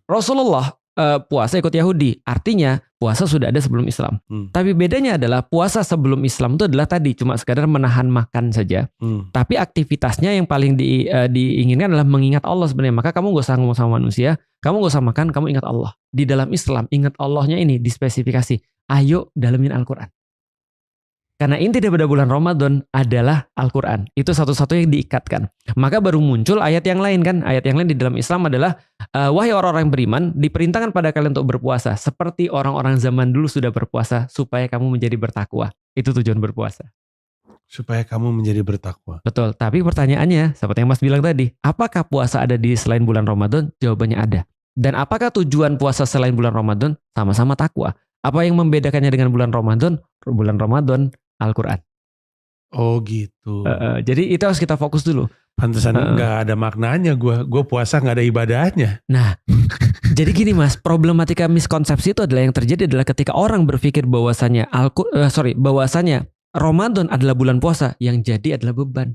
Rasulullah puasa ikut Yahudi, artinya puasa sudah ada sebelum Islam. Tapi bedanya adalah puasa sebelum Islam itu adalah tadi cuma sekadar menahan makan saja. Tapi aktivitasnya yang paling diinginkan adalah mengingat Allah sebenarnya. Maka kamu gak usah ngomong sama manusia, kamu gak usah makan, kamu ingat Allah. Di dalam Islam ingat Allahnya ini dispesifikasi. Ayo dalamin Al-Quran. Karena inti daripada bulan Ramadan adalah Al-Quran. Itu satu-satu yang diikatkan. Maka baru muncul ayat yang lain kan. Ayat yang lain di dalam Islam adalah wahai orang-orang yang beriman, diperintahkan pada kalian untuk berpuasa. Seperti orang-orang zaman dulu sudah berpuasa. Supaya kamu menjadi bertakwa. Itu tujuan berpuasa. Supaya kamu menjadi bertakwa. Betul. Tapi pertanyaannya, seperti yang Mas bilang tadi. Apakah puasa ada di selain bulan Ramadan? Jawabannya ada. Dan apakah tujuan puasa selain bulan Ramadan? Sama-sama takwa. Apa yang membedakannya dengan bulan Ramadan? Bulan Ramadan Al-Quran. Oh gitu. Jadi itu harus kita fokus dulu. Pantesan gak ada maknanya gue puasa gak ada ibadahnya. Nah, jadi gini Mas, problematika miskonsepsi itu adalah yang terjadi adalah ketika orang berpikir bahwasanya bahwasanya Ramadan adalah bulan puasa, yang jadi adalah beban.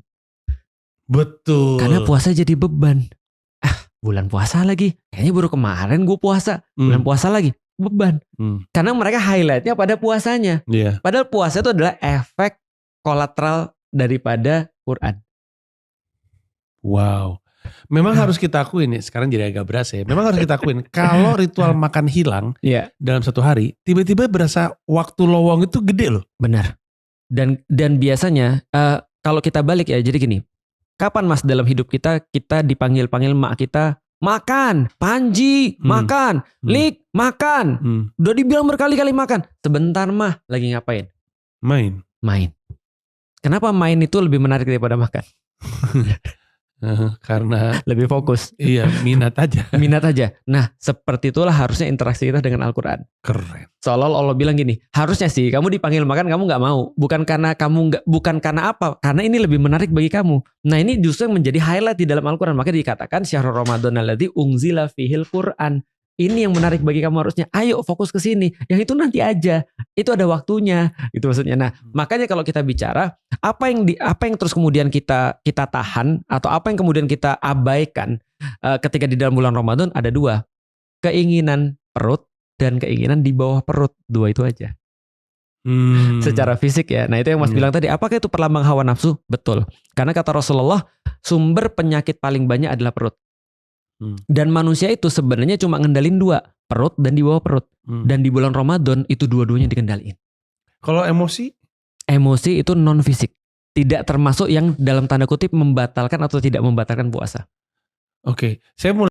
Betul. Karena puasa jadi beban. Bulan puasa lagi. Kayaknya baru kemarin gue puasa. Bulan puasa lagi. Beban. Karena mereka highlightnya pada puasanya. Padahal puasa itu adalah efek kolateral daripada Quran. Wow. Memang harus kita akuin nih. Sekarang jadi agak berasa ya. Memang harus kita akuin. Kalau ritual makan hilang dalam satu hari, tiba-tiba berasa waktu lowong itu gede loh. Benar. Dan biasanya kalau kita balik ya, jadi gini. Kapan Mas dalam hidup kita dipanggil-panggil mak kita, makan, Panji, makan, Lik, makan. Udah dibilang berkali-kali makan. Sebentar mah, lagi ngapain? Main. Kenapa main itu lebih menarik daripada makan? Karena lebih fokus. Iya, minat aja. Nah, seperti itulah harusnya interaksi kita dengan Al-Quran. Keren. Seolah-olah Allah bilang gini, harusnya sih kamu dipanggil makan kamu nggak mau, bukan karena apa? Karena ini lebih menarik bagi kamu. Nah, ini justru yang menjadi highlight di dalam Al-Quran. Maka dikatakan syahrul Ramadan alladzi unzila fihil Quran. Ini yang menarik bagi kamu harusnya. Ayo fokus ke sini. Yang itu nanti aja. Itu ada waktunya. Itu maksudnya. Nah, makanya kalau kita bicara apa yang terus kemudian kita tahan atau apa yang kemudian kita abaikan ketika di dalam bulan Ramadan ada dua. Keinginan perut dan keinginan di bawah perut. Dua itu aja. Secara fisik ya. Nah, itu yang Mas bilang tadi. Apakah itu perlambang hawa nafsu? Betul. Karena kata Rasulullah, sumber penyakit paling banyak adalah perut. Dan manusia itu sebenarnya cuma ngendalin dua, perut dan di bawah perut. Dan di bulan Ramadan itu dua-duanya dikendaliin. Kalau emosi? Emosi itu non fisik, tidak termasuk yang dalam tanda kutip membatalkan atau tidak membatalkan puasa. Oke, saya mulai